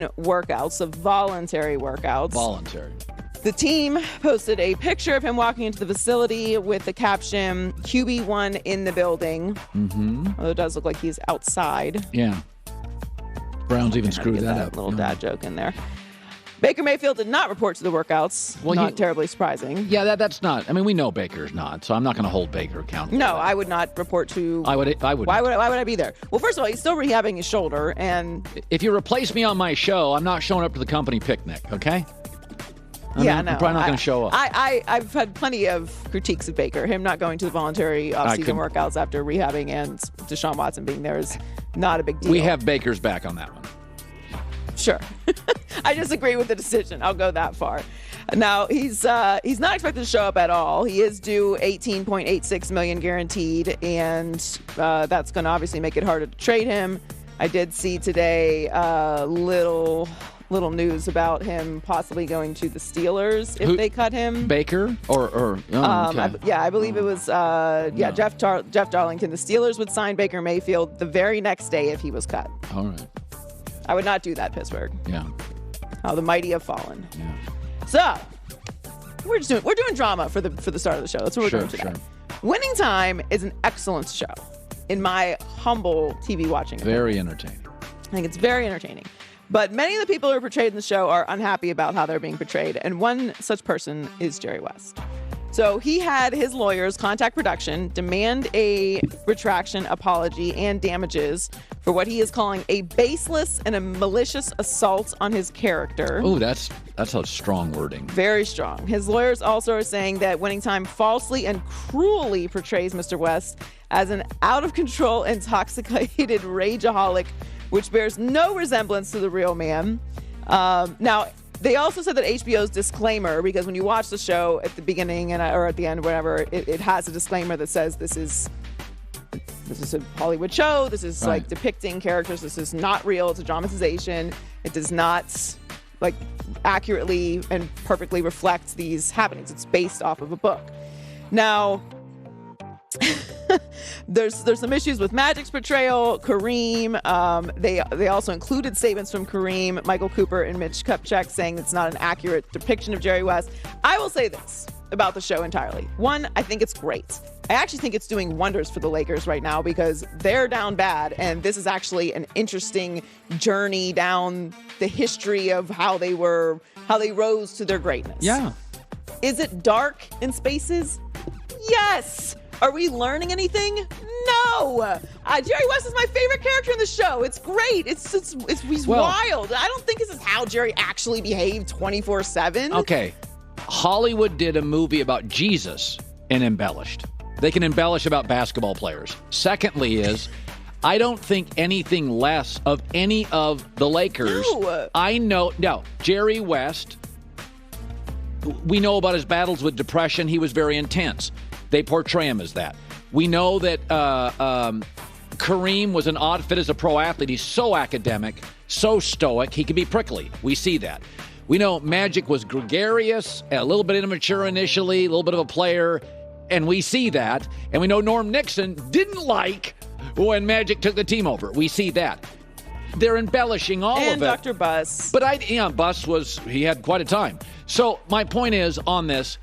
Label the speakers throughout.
Speaker 1: workouts, of voluntary workouts.
Speaker 2: Voluntary.
Speaker 1: The team posted a picture of him walking into the facility with the caption, QB1 in the building.
Speaker 2: Mm-hmm.
Speaker 1: Although it does look like he's outside.
Speaker 2: Yeah. Browns even screwed that up.
Speaker 1: Little dad joke in there. Baker Mayfield did not report to the workouts. Well, not terribly surprising.
Speaker 2: Yeah, that's not. I mean, we know Baker's not, so I'm not going to hold Baker accountable.
Speaker 1: No, I would not report to.
Speaker 2: I would.
Speaker 1: Why would I be there? Well, first of all, he's still rehabbing his shoulder, and
Speaker 2: if you replace me on my show, I'm not showing up to the company picnic. Okay.
Speaker 1: No.
Speaker 2: I'm probably not going to show up.
Speaker 1: I've had plenty of critiques of Baker. Him not going to the voluntary off-season workouts after rehabbing and Deshaun Watson being there is not a big deal.
Speaker 2: We have Baker's back on that one.
Speaker 1: Sure. I disagree with the decision. I'll go that far. Now, he's not expected to show up at all. He is due $18.86 million guaranteed, and that's going to obviously make it harder to trade him. I did see today little news about him possibly going to the Steelers if they cut him.
Speaker 2: Baker okay.
Speaker 1: I believe it was Jeff Darlington. The Steelers would sign Baker Mayfield the very next day if he was cut.
Speaker 2: All right.
Speaker 1: I would not do that, Pittsburgh.
Speaker 2: Yeah.
Speaker 1: How the mighty have fallen.
Speaker 2: Yeah.
Speaker 1: So we're doing drama for the start of the show. That's what we're doing today. Sure. Winning Time is an excellent show, in my humble TV watching opinion.
Speaker 2: Very entertaining.
Speaker 1: I think it's very entertaining. But many of the people who are portrayed in the show are unhappy about how they're being portrayed, and one such person is Jerry West. So he had his lawyers contact production, demand a retraction, apology, and damages for what he is calling a baseless and a malicious assault on his character.
Speaker 2: Oh, that's a strong wording.
Speaker 1: Very strong. His lawyers also are saying that Winning Time falsely and cruelly portrays Mr. West as an out-of-control, intoxicated rageaholic, which bears no resemblance to the real man. Now, they also said that HBO's disclaimer, because when you watch the show at the beginning or at the end, whatever, it has a disclaimer that says this is a Hollywood show. This is like depicting characters. This is not real. It's a dramatization. It does not accurately and perfectly reflect these happenings. It's based off of a book. Now, there's some issues with Magic's portrayal, Kareem. They also included statements from Kareem, Michael Cooper, and Mitch Kupchak saying it's not an accurate depiction of Jerry West. I will say this about the show entirely. One, I think it's great. I actually think it's doing wonders for the Lakers right now because they're down bad, and this is actually an interesting journey down the history of how they rose to their greatness.
Speaker 2: Yeah.
Speaker 1: Is it dark in spaces? Yes. Are we learning anything? No. Jerry West is my favorite character in the show. It's great. He's wild. I don't think this is how Jerry actually behaved 24/7.
Speaker 2: Okay. Hollywood did a movie about Jesus and embellished. They can embellish about basketball players. Secondly I don't think anything less of any of the Lakers. No. Jerry West, we know about his battles with depression. He was very intense. They portray him as that. We know that Kareem was an odd fit as a pro athlete. He's so academic, so stoic, he can be prickly. We see that. We know Magic was gregarious, a little bit immature initially, a little bit of a player, and we see that. And we know Norm Nixon didn't like when Magic took the team over. We see that. They're embellishing all of it.
Speaker 1: And Dr. Buss.
Speaker 2: But Buss he had quite a time. So my point is on this,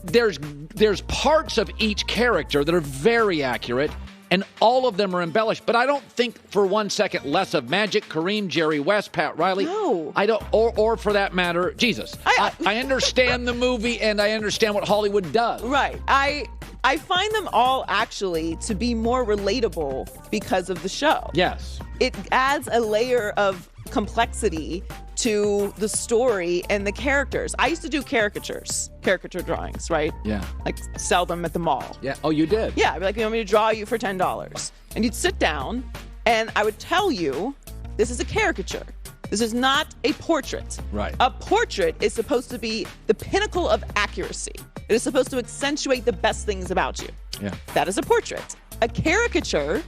Speaker 2: there's parts of each character that are very accurate, and all of them are embellished. But I don't think for 1 second less of Magic, Kareem, Jerry West, Pat Riley.
Speaker 1: No.
Speaker 2: I don't, or for that matter, Jesus. I understand the movie, and I understand what Hollywood does.
Speaker 1: Right. I find them all actually to be more relatable because of the show.
Speaker 2: Yes.
Speaker 1: It adds a layer of complexity to the story and the characters. I used to do caricature drawings, right?
Speaker 2: Yeah.
Speaker 1: Like sell them at the mall.
Speaker 2: Yeah. Oh, you did?
Speaker 1: Yeah. I'd be like, you want me to draw you for $10? And you'd sit down and I would tell you, this is a caricature. This is not a portrait.
Speaker 2: Right.
Speaker 1: A portrait is supposed to be the pinnacle of accuracy. It is supposed to accentuate the best things about you.
Speaker 2: Yeah.
Speaker 1: That is a portrait. A caricature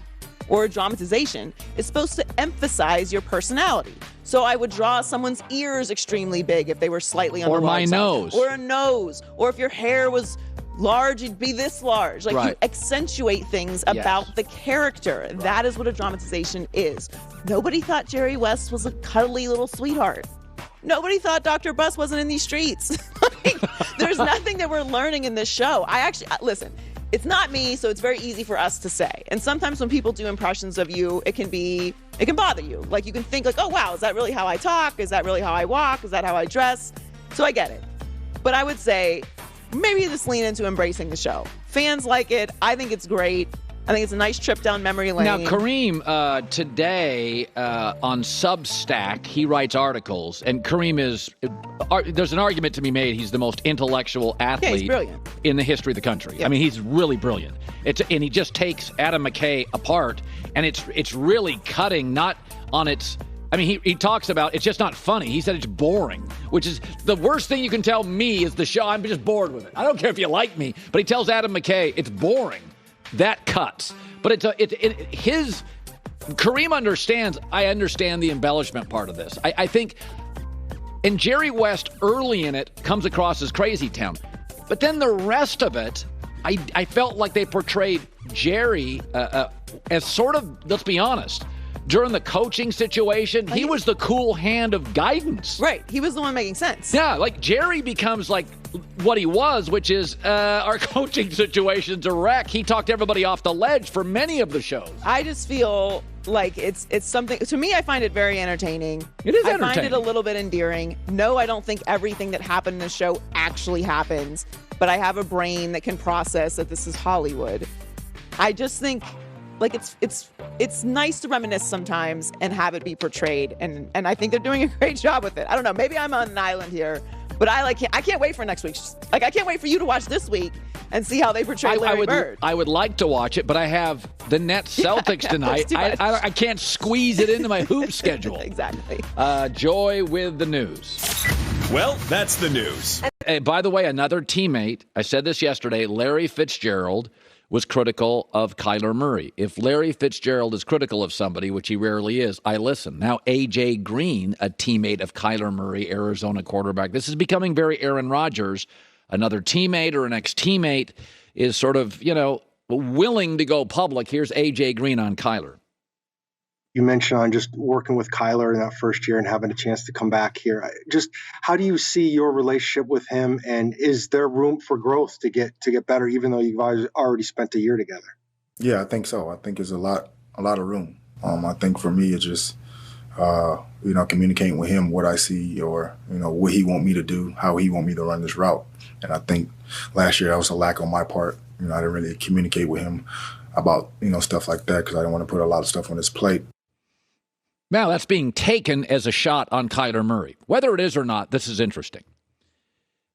Speaker 1: or a dramatization is supposed to emphasize your personality. So I would draw someone's ears extremely big if they were slightly on the large side.
Speaker 2: Or my nose.
Speaker 1: Or a nose. Or if your hair was large, you'd be this large. Like,
Speaker 2: right.
Speaker 1: You accentuate things about the character. Right. That is what a dramatization is. Nobody thought Jerry West was a cuddly little sweetheart. Nobody thought Dr. Buss wasn't in these streets. Like, there's nothing that we're learning in this show. Listen, it's not me, so it's very easy for us to say. And sometimes when people do impressions of you, it can bother you. Like, you can think like, oh, wow, is that really how I talk? Is that really how I walk? Is that how I dress? So I get it. But I would say maybe just lean into embracing the show. Fans like it. I think it's great. I think it's a nice trip down memory lane.
Speaker 2: Now, Kareem, today on Substack, he writes articles, and Kareem there's an argument to be made. He's the most intellectual athlete in the history of the country. Yeah. I mean, he's really brilliant. And he just takes Adam McKay apart, and it's really cutting, not on its... I mean, he talks about it's just not funny. He said it's boring, which is the worst thing you can tell me is the show. I'm just bored with it. I don't care if you like me, but he tells Adam McKay it's boring. That cuts. But his Kareem understands. I understand the embellishment part of this. I think, and Jerry West early in it comes across as crazy town, but then the rest of it, I felt like they portrayed Jerry as sort of, let's be honest, during the coaching situation, he was the cool hand of guidance.
Speaker 1: Right. He was the one making sense.
Speaker 2: Yeah, like Jerry becomes like what he was, which is our coaching situation's a wreck. He talked everybody off the ledge for many of the shows.
Speaker 1: I just feel like it's something, to me, I find it very entertaining.
Speaker 2: It is entertaining.
Speaker 1: I find it a little bit endearing. No, I don't think everything that happened in the show actually happens, but I have a brain that can process that this is Hollywood. I just think... like it's nice to reminisce sometimes and have it be portrayed, and I think they're doing a great job with it. I don't know, maybe I'm on an island here, but I can't wait for next week. Like, I can't wait for you to watch this week and see how they portray Larry Bird.
Speaker 2: I would like to watch it, but I have the Nets Celtics tonight. I can't squeeze it into my hoop schedule.
Speaker 1: Exactly.
Speaker 2: Joy with the news.
Speaker 3: Well, that's the news.
Speaker 2: By the way, another teammate, I said this yesterday, Larry Fitzgerald, was critical of Kyler Murray. If Larry Fitzgerald is critical of somebody, which he rarely is, I listen. Now, A.J. Green, a teammate of Kyler Murray, Arizona quarterback. This is becoming very Aaron Rodgers. Another teammate or an ex-teammate is sort of, willing to go public. Here's A.J. Green on Kyler.
Speaker 4: You mentioned on just working with Kyler in that first year and having a chance to come back here. Just how do you see your relationship with him, and is there room for growth to get better, even though you've already spent a year together?
Speaker 5: Yeah, I think so. I think there's a lot of room. I think for me, it's just communicating with him what I see, or what he want me to do, how he want me to run this route. And I think last year that was a lack on my part. I didn't really communicate with him about stuff like that because I didn't want to put a lot of stuff on his plate.
Speaker 2: Now, that's being taken as a shot on Kyler Murray. Whether it is or not, this is interesting.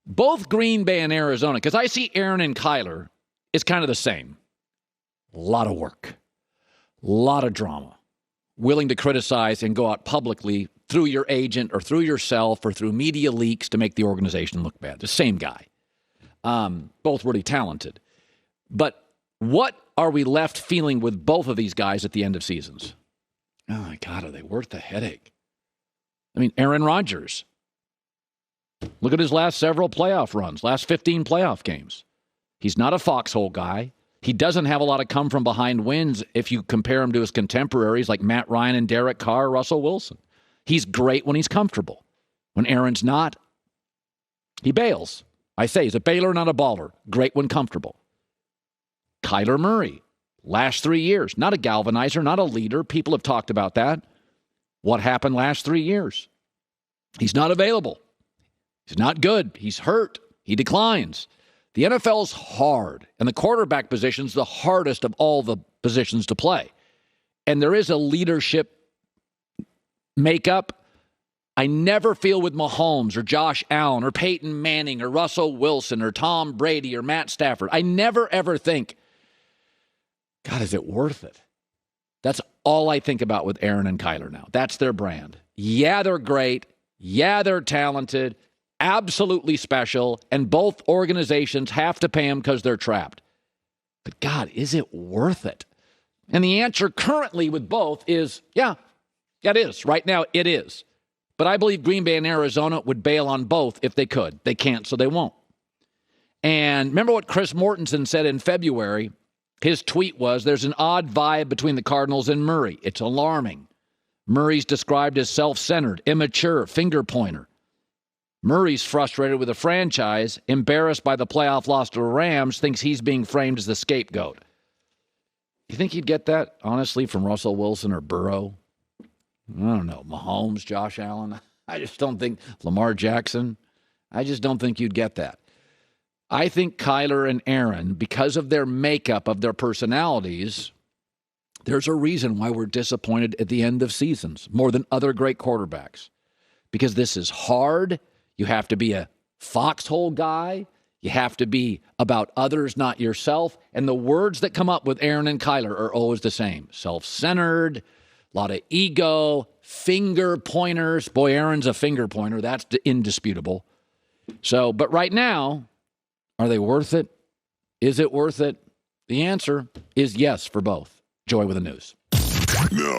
Speaker 2: Both Green Bay and Arizona, because I see Aaron and Kyler is kind of the same. A lot of work, a lot of drama, willing to criticize and go out publicly through your agent or through yourself or through media leaks to make the organization look bad. The same guy. Both really talented. But what are we left feeling with both of these guys at the end of seasons? Oh, my God, are they worth the headache? I mean, Aaron Rodgers. Look at his last several playoff runs, last 15 playoff games. He's not a foxhole guy. He doesn't have a lot of come-from-behind wins if you compare him to his contemporaries like Matt Ryan and Derek Carr, Russell Wilson. He's great when he's comfortable. When Aaron's not, he bails. I say he's a bailer, not a baller. Great when comfortable. Kyler Murray. Last 3 years, not a galvanizer, not a leader. People have talked about that. What happened last 3 years? He's not available. He's not good. He's hurt. He declines. The NFL's hard, and the quarterback position's the hardest of all the positions to play. And there is a leadership makeup I never feel with Mahomes or Josh Allen or Peyton Manning or Russell Wilson or Tom Brady or Matt Stafford. I never, ever think, God, is it worth it? That's all I think about with Aaron and Kyler now. That's their brand. Yeah, they're great. Yeah, they're talented. Absolutely special. And both organizations have to pay them because they're trapped. But God, is it worth it? And the answer currently with both is, yeah, it is. Right now, it is. But I believe Green Bay and Arizona would bail on both if they could. They can't, so they won't. And remember what Chris Mortensen said in February? His tweet was, there's an odd vibe between the Cardinals and Murray. It's alarming. Murray's described as self-centered, immature, finger-pointer. Murray's frustrated with the franchise, embarrassed by the playoff loss to the Rams, thinks he's being framed as the scapegoat. You think you'd get that, honestly, from Russell Wilson or Burrow? I don't know. Mahomes, Josh Allen? I just don't think. Lamar Jackson? I just don't think you'd get that. I think Kyler and Aaron, because of their makeup, of their personalities, there's a reason why we're disappointed at the end of seasons more than other great quarterbacks. Because this is hard. You have to be a foxhole guy. You have to be about others, not yourself. And the words that come up with Aaron and Kyler are always the same. Self-centered, a lot of ego, finger pointers. Boy, Aaron's a finger pointer. That's indisputable. So, but right now, are they worth it? Is it worth it? The answer is yes for both. Joy with the news.